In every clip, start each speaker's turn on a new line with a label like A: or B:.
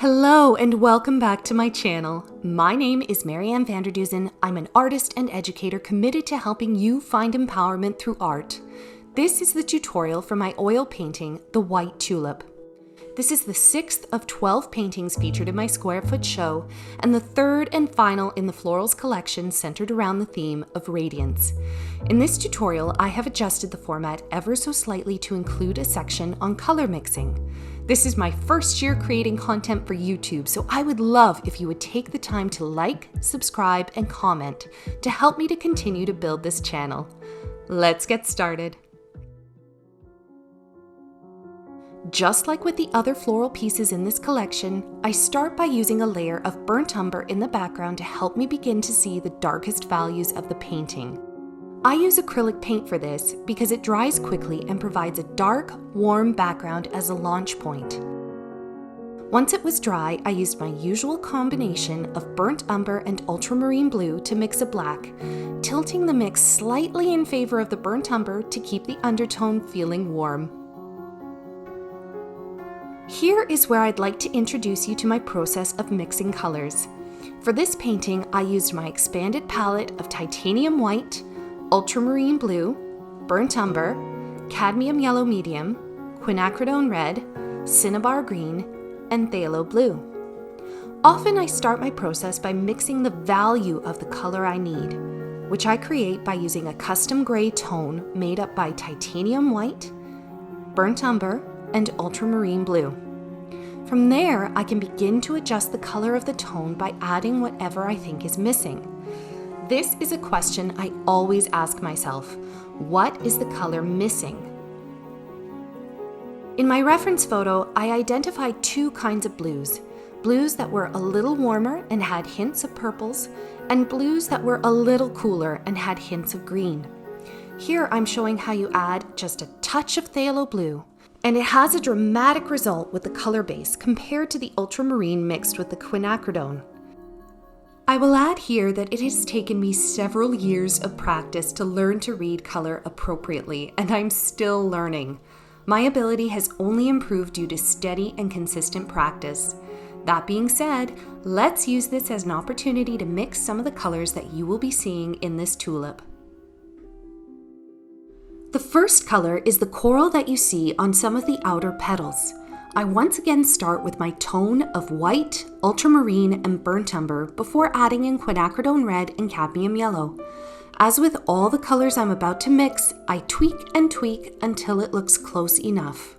A: Hello and welcome back to my channel. My name is Marianne Vanderdusen. I'm an artist and educator committed to helping you find empowerment through art. This is the tutorial for my oil painting, The White Tulip. This is the 6th of 12 paintings featured in my square foot show and the 3rd and final in the Florals collection centered around the theme of radiance. In this tutorial, I have adjusted the format ever so slightly to include a section on color mixing. This is my first year creating content for YouTube, so I would love if you would take the time to like, subscribe, and comment to help me to continue to build this channel. Let's get started. Just like with the other floral pieces in this collection, I start by using a layer of burnt umber in the background to help me begin to see the darkest values of the painting. I use acrylic paint for this because it dries quickly and provides a dark, warm background as a launch point. Once it was dry, I used my usual combination of burnt umber and ultramarine blue to mix a black, tilting the mix slightly in favor of the burnt umber to keep the undertone feeling warm. Here is where I'd like to introduce you to my process of mixing colors. For this painting, I used my expanded palette of titanium white, ultramarine blue, burnt umber, cadmium yellow medium, quinacridone red, cinnabar green, and phthalo blue. Often I start my process by mixing the value of the color I need, which I create by using a custom gray tone made up by titanium white, burnt umber, and ultramarine blue. From there, I can begin to adjust the color of the tone by adding whatever I think is missing. This is a question I always ask myself. What is the color missing? In my reference photo, I identified two kinds of blues. Blues that were a little warmer and had hints of purples, and blues that were a little cooler and had hints of green. Here I'm showing how you add just a touch of phthalo blue, and it has a dramatic result with the color base compared to the ultramarine mixed with the quinacridone. I will add here that it has taken me several years of practice to learn to read color appropriately, and I'm still learning. My ability has only improved due to steady and consistent practice. That being said, let's use this as an opportunity to mix some of the colors that you will be seeing in this tulip. The first color is the coral that you see on some of the outer petals. I once again start with my tone of white, ultramarine, and burnt umber before adding in quinacridone red and cadmium yellow. As with all the colors I'm about to mix, I tweak and tweak until it looks close enough.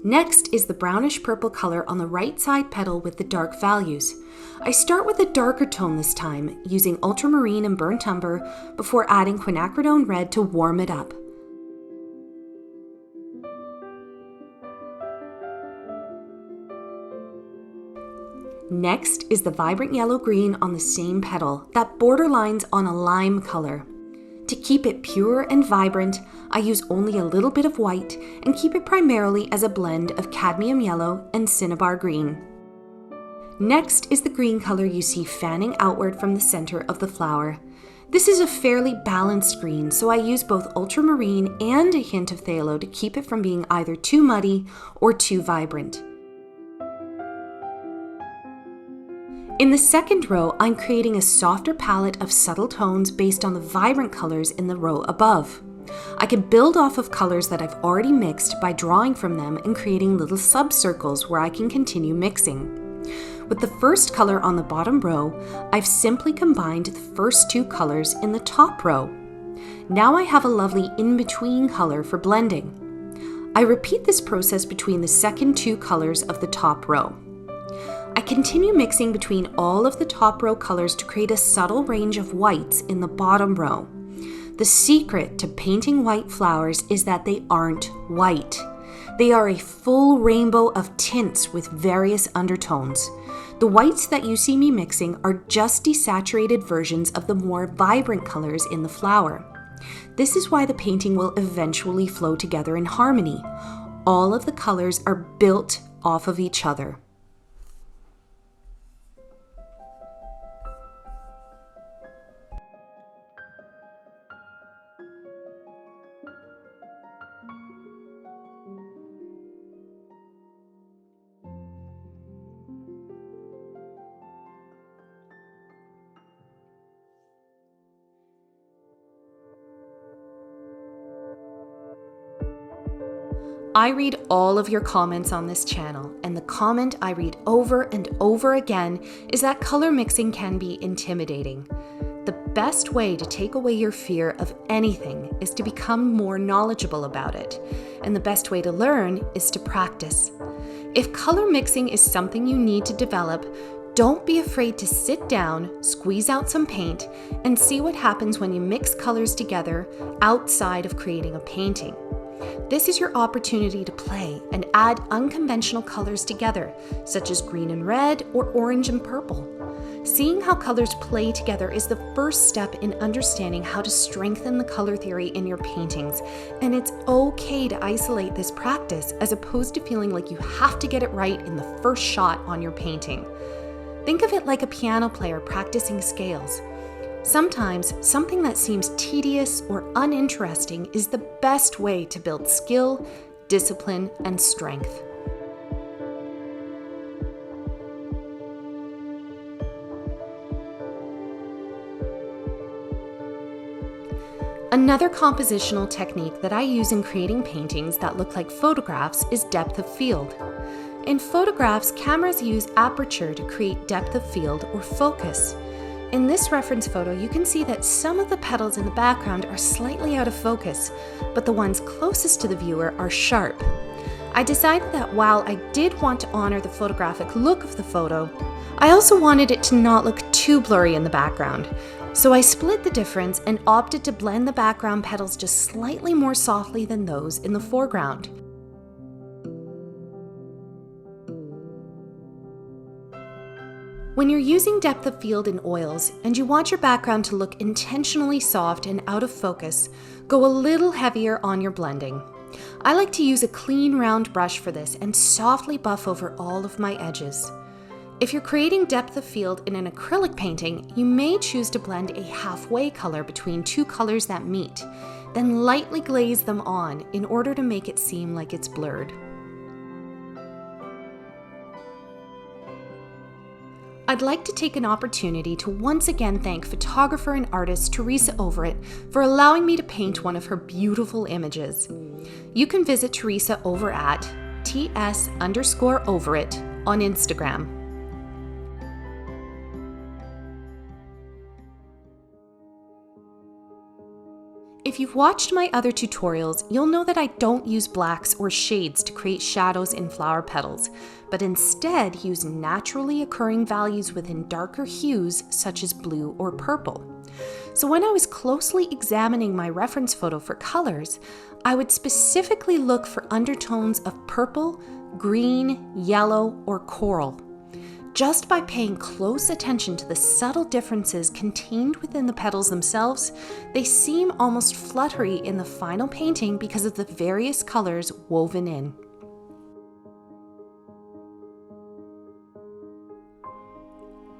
A: Next is the brownish purple color on the right side petal with the dark values. I start with a darker tone this time, using ultramarine and burnt umber before adding quinacridone red to warm it up. Next is the vibrant yellow-green on the same petal that borderlines on a lime color. To keep it pure and vibrant, I use only a little bit of white and keep it primarily as a blend of cadmium yellow and cinnabar green. Next is the green color you see fanning outward from the center of the flower. This is a fairly balanced green, so I use both ultramarine and a hint of phthalo to keep it from being either too muddy or too vibrant. In the second row, I'm creating a softer palette of subtle tones based on the vibrant colors in the row above. I can build off of colors that I've already mixed by drawing from them and creating little subcircles where I can continue mixing. With the first color on the bottom row, I've simply combined the first two colors in the top row. Now I have a lovely in-between color for blending. I repeat this process between the second two colors of the top row. I continue mixing between all of the top row colors to create a subtle range of whites in the bottom row. The secret to painting white flowers is that they aren't white. They are a full rainbow of tints with various undertones. The whites that you see me mixing are just desaturated versions of the more vibrant colors in the flower. This is why the painting will eventually flow together in harmony. All of the colors are built off of each other. I read all of your comments on this channel, and the comment I read over and over again is that color mixing can be intimidating. The best way to take away your fear of anything is to become more knowledgeable about it, and the best way to learn is to practice. If color mixing is something you need to develop, don't be afraid to sit down, squeeze out some paint, and see what happens when you mix colors together outside of creating a painting. This is your opportunity to play and add unconventional colors together, such as green and red or orange and purple. Seeing how colors play together is the first step in understanding how to strengthen the color theory in your paintings, and it's okay to isolate this practice as opposed to feeling like you have to get it right in the first shot on your painting. Think of it like a piano player practicing scales. Sometimes something that seems tedious or uninteresting is the best way to build skill, discipline, and strength. Another compositional technique that I use in creating paintings that look like photographs is depth of field. In photographs, cameras use aperture to create depth of field or focus. In this reference photo, you can see that some of the petals in the background are slightly out of focus, but the ones closest to the viewer are sharp. I decided that while I did want to honor the photographic look of the photo, I also wanted it to not look too blurry in the background. So I split the difference and opted to blend the background petals just slightly more softly than those in the foreground. When you're using depth of field in oils and you want your background to look intentionally soft and out of focus, go a little heavier on your blending. I like to use a clean round brush for this and softly buff over all of my edges. If you're creating depth of field in an acrylic painting, you may choose to blend a halfway color between two colors that meet, then lightly glaze them on in order to make it seem like it's blurred. I'd like to take an opportunity to once again thank photographer and artist Teresa Overett for allowing me to paint one of her beautiful images. You can visit Teresa over at ts_Overett on Instagram. If you've watched my other tutorials, you'll know that I don't use blacks or shades to create shadows in flower petals, but instead use naturally occurring values within darker hues such as blue or purple. So when I was closely examining my reference photo for colors, I would specifically look for undertones of purple, green, yellow, or coral. Just by paying close attention to the subtle differences contained within the petals themselves, they seem almost fluttery in the final painting because of the various colors woven in.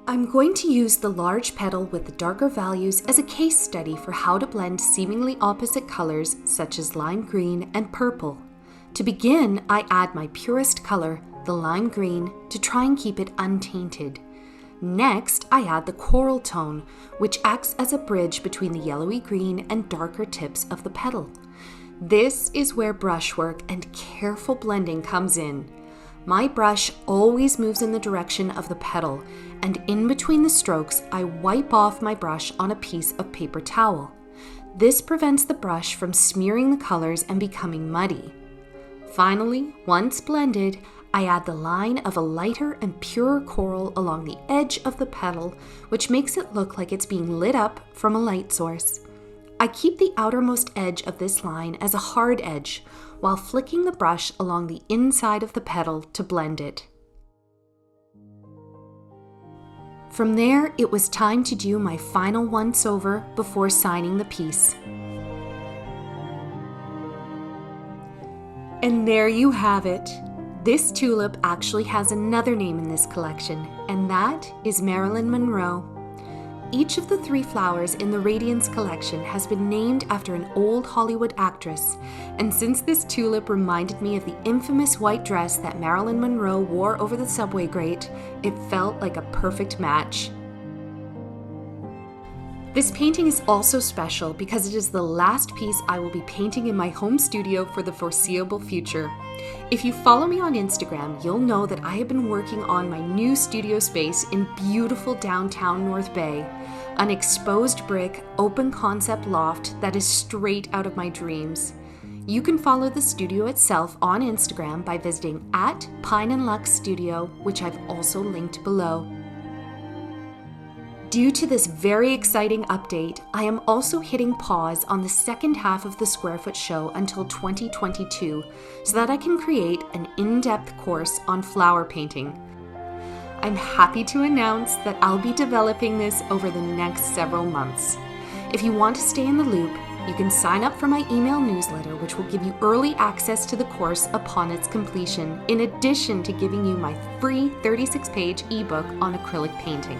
A: I'm going to use the large petal with the darker values as a case study for how to blend seemingly opposite colors such as lime green and purple. To begin, I add my purest color, the lime green, to try and keep it untainted. Next, I add the coral tone, which acts as a bridge between the yellowy green and darker tips of the petal. This is where brushwork and careful blending comes in. My brush always moves in the direction of the petal, and in between the strokes, I wipe off my brush on a piece of paper towel. This prevents the brush from smearing the colors and becoming muddy. Finally, once blended, I add the line of a lighter and purer coral along the edge of the petal, which makes it look like it's being lit up from a light source. I keep the outermost edge of this line as a hard edge, while flicking the brush along the inside of the petal to blend it. From there, it was time to do my final once-over before signing the piece. And there you have it. This tulip actually has another name in this collection, and that is Marilyn Monroe. Each of the 3 flowers in the Radiance Collection has been named after an old Hollywood actress, and since this tulip reminded me of the infamous white dress that Marilyn Monroe wore over the subway grate, it felt like a perfect match. This painting is also special because it is the last piece I will be painting in my home studio for the foreseeable future. If you follow me on Instagram, you'll know that I have been working on my new studio space in beautiful downtown North Bay, an exposed brick, open concept loft that is straight out of my dreams. You can follow the studio itself on Instagram by visiting @PineandLuxStudio, which I've also linked below. Due to this very exciting update, I am also hitting pause on the second half of the Square Foot show until 2022 so that I can create an in-depth course on flower painting. I'm happy to announce that I'll be developing this over the next several months. If you want to stay in the loop, you can sign up for my email newsletter, which will give you early access to the course upon its completion, in addition to giving you my free 36-page ebook on acrylic painting.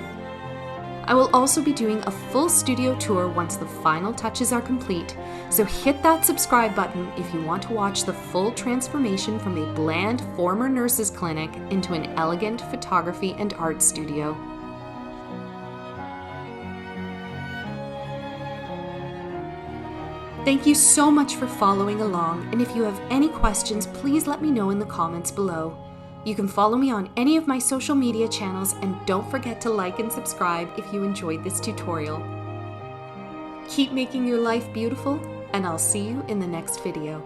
A: I will also be doing a full studio tour once the final touches are complete, so hit that subscribe button if you want to watch the full transformation from a bland former nurse's clinic into an elegant photography and art studio. Thank you so much for following along, and if you have any questions, please let me know in the comments below. You can follow me on any of my social media channels, and don't forget to like and subscribe if you enjoyed this tutorial. Keep making your life beautiful, and I'll see you in the next video.